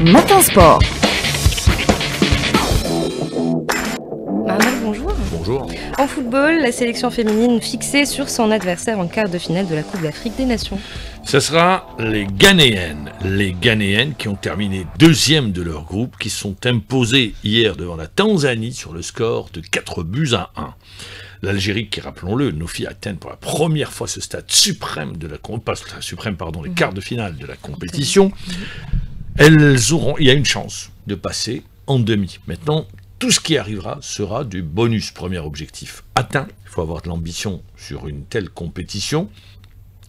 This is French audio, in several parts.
Matin Sport. Mohamed, bonjour. Bonjour. En football, la sélection féminine fixée sur son adversaire en quart de finale de la Coupe d'Afrique des Nations. Ce sera les Ghanéennes qui ont terminé deuxième de leur groupe, qui sont imposées hier devant la Tanzanie sur le score de 4-1. L'Algérie, qui, rappelons-le, nos filles atteignent pour la première fois ce stade suprême de les quarts de finale de la compétition. Il y a une chance de passer en demi. Maintenant, tout ce qui arrivera sera du bonus. Premier objectif atteint. Il faut avoir de l'ambition sur une telle compétition,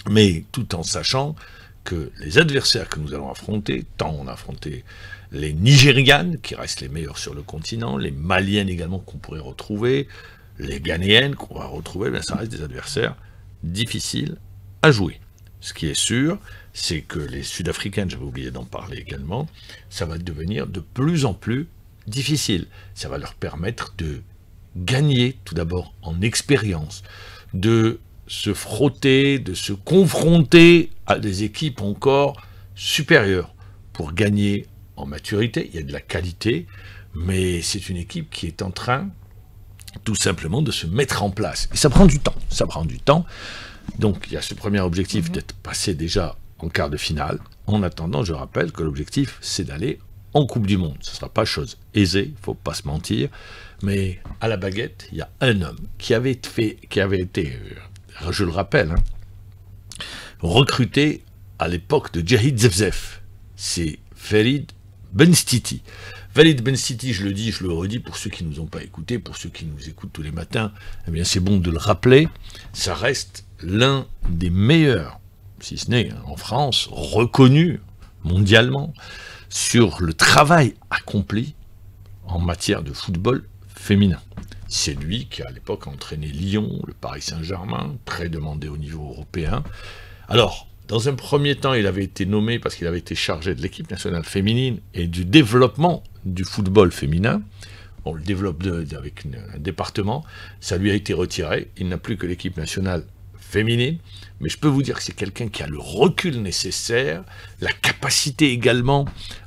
mais tout en sachant que les adversaires que nous allons affronter, tant on a affronté les Nigérianes, qui restent les meilleurs sur le continent, les Maliennes également qu'on pourrait retrouver, les Ghanéennes qu'on va retrouver, bien ça reste des adversaires difficiles à jouer. Ce qui est sûr, c'est que les Sud-Africaines, j'avais oublié d'en parler également, ça va devenir de plus en plus difficile. Ça va leur permettre de gagner tout d'abord en expérience, de se frotter, de se confronter à des équipes encore supérieures pour gagner en maturité. Il y a de la qualité, mais c'est une équipe qui est en train tout simplement de se mettre en place. Et ça prend du temps. Donc il y a ce premier objectif d'être passé déjà en quart de finale. En attendant, je rappelle que l'objectif, c'est d'aller en Coupe du Monde. Ce ne sera pas chose aisée, il ne faut pas se mentir. Mais à la baguette, il y a un homme qui avait été, je le rappelle, recruté à l'époque de Djahid Zefzef. C'est Farid Benstiti. Farid Benstiti, je le dis, je le redis, pour ceux qui ne nous ont pas écoutés, pour ceux qui nous écoutent tous les matins, eh bien c'est bon de le rappeler, ça reste l'un des meilleurs, si ce n'est en France, reconnu mondialement, sur le travail accompli en matière de football féminin. C'est lui qui, à l'époque, a entraîné Lyon, le Paris Saint-Germain, très demandé au niveau européen. Alors, dans un premier temps, il avait été nommé parce qu'il avait été chargé de l'équipe nationale féminine et du développement du football féminin. On le développe avec un département. Ça lui a été retiré. Il n'a plus que l'équipe nationale féminine. Mais je peux vous dire que c'est quelqu'un qui a le recul nécessaire, la capacité également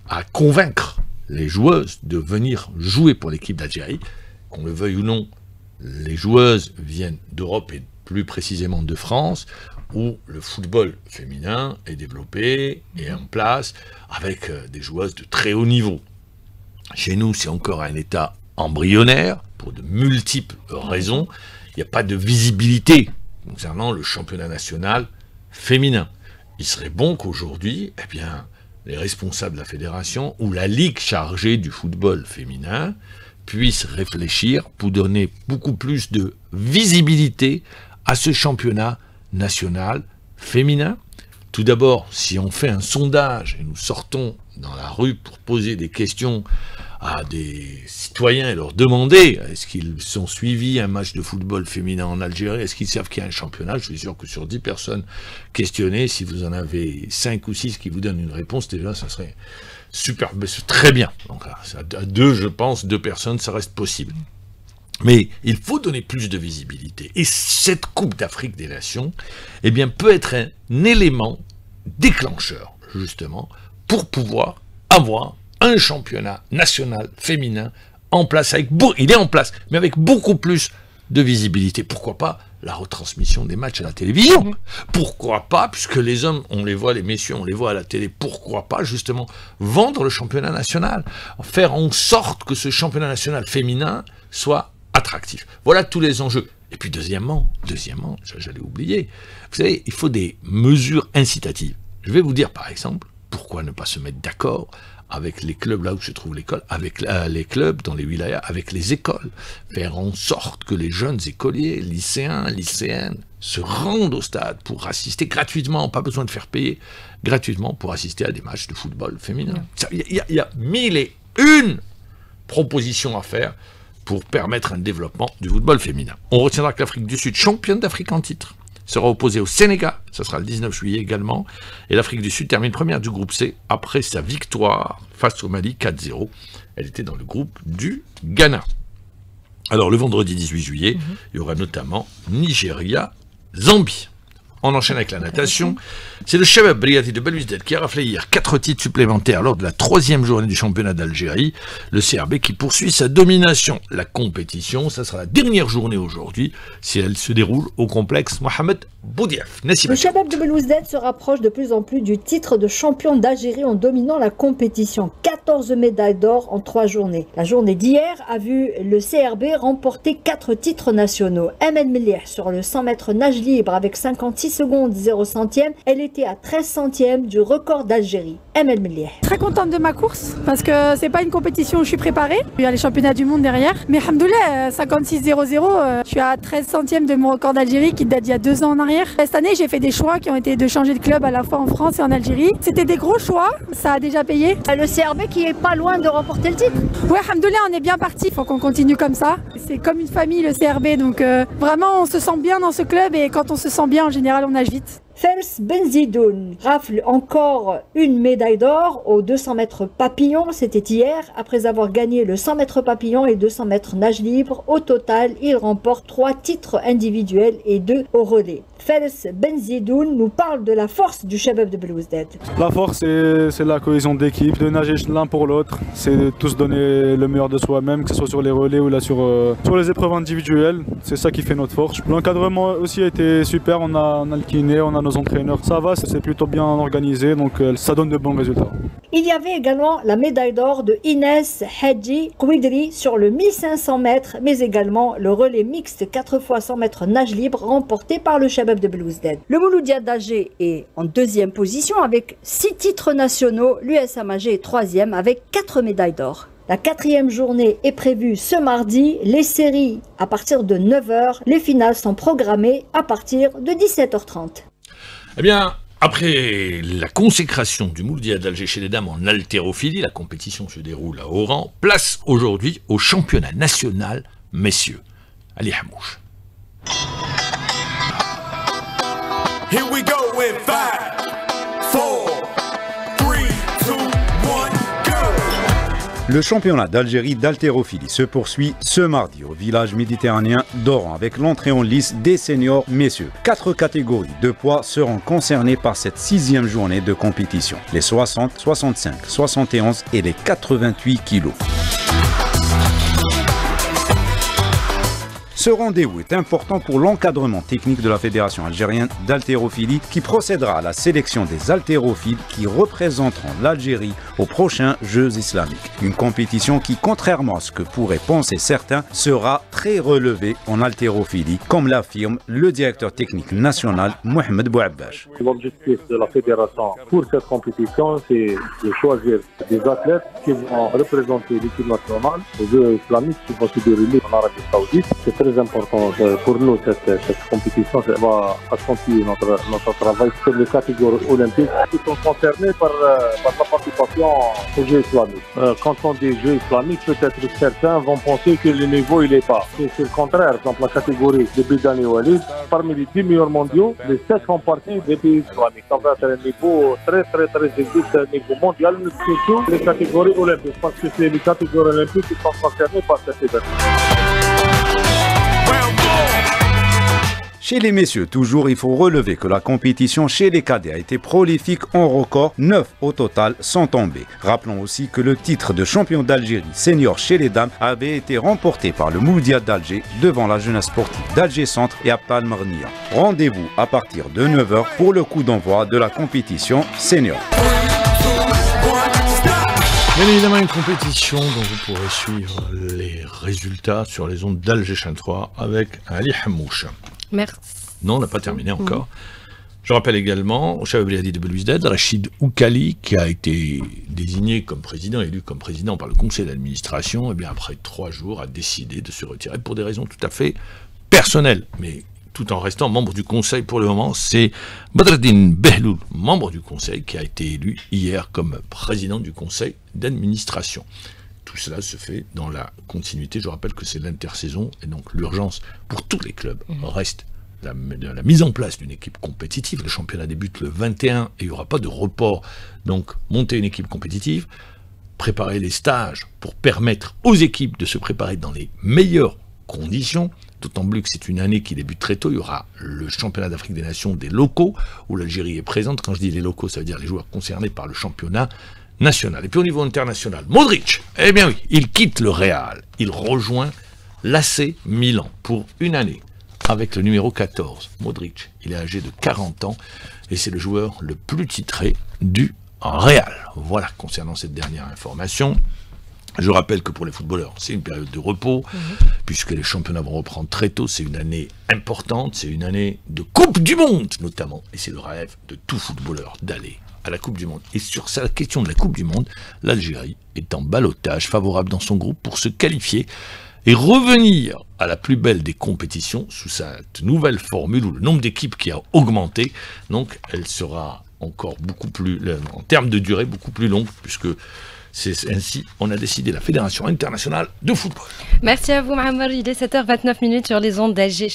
à convaincre les joueuses de venir jouer pour l'équipe d'Algérie. Qu'on le veuille ou non, les joueuses viennent d'Europe et plus précisément de France, où le football féminin est développé et en place avec des joueuses de très haut niveau. Chez nous, c'est encore un état embryonnaire, pour de multiples raisons. Il n'y a pas de visibilité concernant le championnat national féminin. Il serait bon qu'aujourd'hui, les responsables de la fédération ou la ligue chargée du football féminin puissent réfléchir pour donner beaucoup plus de visibilité à ce championnat national féminin. Tout d'abord, si on fait un sondage et nous sortons dans la rue pour poser des questions à des citoyens et leur demander est-ce qu'ils ont suivi un match de football féminin en Algérie, est-ce qu'ils savent qu'il y a un championnat, je suis sûr que sur 10 personnes questionnées, si vous en avez 5 ou 6 qui vous donnent une réponse, déjà ça serait super, c'est très bien. Donc à 2, je pense, 2 personnes, ça reste possible. Mais il faut donner plus de visibilité. Et cette Coupe d'Afrique des Nations, peut être un élément déclencheur, justement, pour pouvoir avoir un championnat national féminin en place. Il est en place, mais avec beaucoup plus de visibilité. Pourquoi pas la retransmission des matchs à la télévision? Pourquoi pas, puisque les hommes, on les voit, les messieurs, on les voit à la télé, pourquoi pas, justement, vendre le championnat national? Faire en sorte que ce championnat national féminin soit attractif. Voilà tous les enjeux. Et puis deuxièmement, j'allais oublier, vous savez, il faut des mesures incitatives. Je vais vous dire par exemple, pourquoi ne pas se mettre d'accord avec les clubs là où se trouve l'école, avec les clubs dans les wilayas, avec les écoles, faire en sorte que les jeunes écoliers, lycéens, lycéennes, se rendent au stade pour assister gratuitement, pas besoin de faire payer, gratuitement pour assister à des matchs de football féminin. Il y a 1001 propositions à faire pour permettre un développement du football féminin. On retiendra que l'Afrique du Sud, championne d'Afrique en titre, sera opposée au Sénégal, ça sera le 19 juillet également, et l'Afrique du Sud termine première du groupe C après sa victoire face au Mali 4-0. Elle était dans le groupe du Ghana. Alors le vendredi 18 juillet, il y aura notamment Nigeria-Zambie. On enchaîne avec la natation. C'est le Shabab Briati de Belouizdad qui a raflé hier 4 titres supplémentaires lors de la 3e journée du championnat d'Algérie. Le CRB qui poursuit sa domination. La compétition, ça sera la dernière journée aujourd'hui si elle se déroule au complexe Mohamed Boudiaf. Le Shabab de Belouizdad se rapproche de plus en plus du titre de champion d'Algérie en dominant la compétition. 14 médailles d'or en 3 journées. La journée d'hier a vu le CRB remporter 4 titres nationaux. Ahmed Melih sur le 100 mètres nage libre avec 56 secondes 0 centième. Elle était à 13 centièmes du record d'Algérie. Ahmed Melih. Très contente de ma course parce que c'est pas une compétition où je suis préparée. Il y a les championnats du monde derrière. Mais alhamdoulilah, 56-0-0, je suis à 13 centièmes de mon record d'Algérie qui date d'il y a 2 ans en arrière. Cette année, j'ai fait des choix qui ont été de changer de club à la fois en France et en Algérie. C'était des gros choix, ça a déjà payé. Le CRB qui est pas loin de remporter le titre. Ouais, alhamdoulilah, on est bien parti. Il faut qu'on continue comme ça. C'est comme une famille le CRB, donc vraiment on se sent bien dans ce club et quand on se sent bien, en général, on nage vite. Fels Benzidoun rafle encore une médaille d'or aux 200 mètres papillon, c'était hier, après avoir gagné le 100 mètres papillon et 200 mètres nage libre. Au total, il remporte 3 titres individuels et 2 au relais. Fels Benzidoun nous parle de la force du Shabab de Belouizdad. La force, c'est la cohésion d'équipe, de nager l'un pour l'autre, c'est de tous donner le meilleur de soi-même, que ce soit sur les relais ou là sur les épreuves individuelles, c'est ça qui fait notre force. L'encadrement aussi a été super, on a le kiné, on a nos entraîneurs, ça va, c'est plutôt bien organisé, donc ça donne de bons résultats. Il y avait également la médaille d'or de Inès Hadji Kouidri sur le 1500 mètres, mais également le relais mixte 4 x 100 mètres nage libre remporté par le Shabab de Belouizdad. Le Mouloudia d'Alger est en 2e position avec 6 titres nationaux, l'USMAG est 3e avec 4 médailles d'or. La 4e journée est prévue ce mardi, les séries à partir de 9 h, les finales sont programmées à partir de 17 h 30. Eh bien, après la consécration du Mouloudia d'Alger chez les dames en haltérophilie, la compétition se déroule à Oran, place aujourd'hui au championnat national messieurs. Ali Hamouche. Here we go in 5, 4, 3, 2, 1, go! Le championnat d'Algérie d'haltérophilie se poursuit ce mardi au village méditerranéen d'Oran avec l'entrée en lice des seniors messieurs. 4 catégories de poids seront concernées par cette 6e journée de compétition. Les 60, 65, 71 et les 88 kilos. Ce rendez-vous est important pour l'encadrement technique de la Fédération algérienne d'haltérophilie qui procédera à la sélection des haltérophiles qui représenteront l'Algérie aux prochains Jeux islamiques. Une compétition qui, contrairement à ce que pourraient penser certains, sera très relevée en haltérophilie, comme l'affirme le directeur technique national Mohamed Bouabache. L'objectif de la Fédération pour cette compétition, c'est de choisir des athlètes qui vont représenter l'équipe nationale aux Jeux islamiques qui vont se dérouler en Arabie Saoudite. C'est très important pour nous cette compétition. Ça va accentuer notre travail sur les catégories olympiques qui sont concernées par la participation aux Jeux islamiques. Quand on dit Jeux islamiques, peut-être certains vont penser que le niveau il est bas. C'est le contraire. Dans la catégorie des Bidani Walid, parmi les 10 meilleurs mondiaux, les 7 font partie des pays islamiques. Ça va être un niveau très élevé, c'est un niveau mondial, surtout les catégories olympiques, parce que c'est les catégories olympiques qui sont concernées par cet événement. Chez les messieurs, toujours, il faut relever que la compétition chez les cadets a été prolifique en record, 9 au total sans tomber. Rappelons aussi que le titre de champion d'Algérie senior chez les dames avait été remporté par le Mouloudia d'Alger devant la jeunesse sportive d'Alger Centre et Abtal Marnia. Rendez-vous à partir de 9 h pour le coup d'envoi de la compétition senior. Bien évidemment, une compétition dont vous pourrez suivre les résultats sur les ondes d'Alger Chaîne 3 avec Ali Hamouche. Merci. Non, on n'a pas terminé encore. Je rappelle également au Shabab Briati de Belouizdad, Rachid Oukali, qui a été désigné comme président, élu comme président par le conseil d'administration, et bien après 3 jours, a décidé de se retirer pour des raisons tout à fait personnelles. Mais tout en restant membre du conseil pour le moment, c'est Badreddine Behloul, membre du conseil, qui a été élu hier comme président du conseil d'administration. Tout cela se fait dans la continuité. Je rappelle que c'est l'intersaison et donc l'urgence pour tous les clubs reste la mise en place d'une équipe compétitive. Le championnat débute le 21 et il n'y aura pas de report. Donc monter une équipe compétitive, préparer les stages pour permettre aux équipes de se préparer dans les meilleures conditions, d'autant plus que c'est une année qui débute très tôt. Il y aura le championnat d'Afrique des Nations des locaux, où l'Algérie est présente. Quand je dis les locaux, ça veut dire les joueurs concernés par le championnat national. Et puis au niveau international, Modric, eh bien oui, il quitte le Real. Il rejoint l'AC Milan pour une année avec le numéro 14. Modric, il est âgé de 40 ans et c'est le joueur le plus titré du Real. Voilà, concernant cette dernière information. Je rappelle que pour les footballeurs, c'est une période de repos, puisque les championnats vont reprendre très tôt. C'est une année importante, c'est une année de Coupe du Monde, notamment. Et c'est le rêve de tout footballeur d'aller à la Coupe du Monde. Et sur la question de la Coupe du Monde, l'Algérie est en ballottage favorable dans son groupe pour se qualifier et revenir à la plus belle des compétitions sous cette nouvelle formule où le nombre d'équipes qui a augmenté. Donc elle sera encore beaucoup plus, en termes de durée, beaucoup plus longue, puisque c'est ainsi on a décidé la Fédération internationale de football. Merci à vous, Mohamed. Il est 7h29 sur les ondes d'Alger.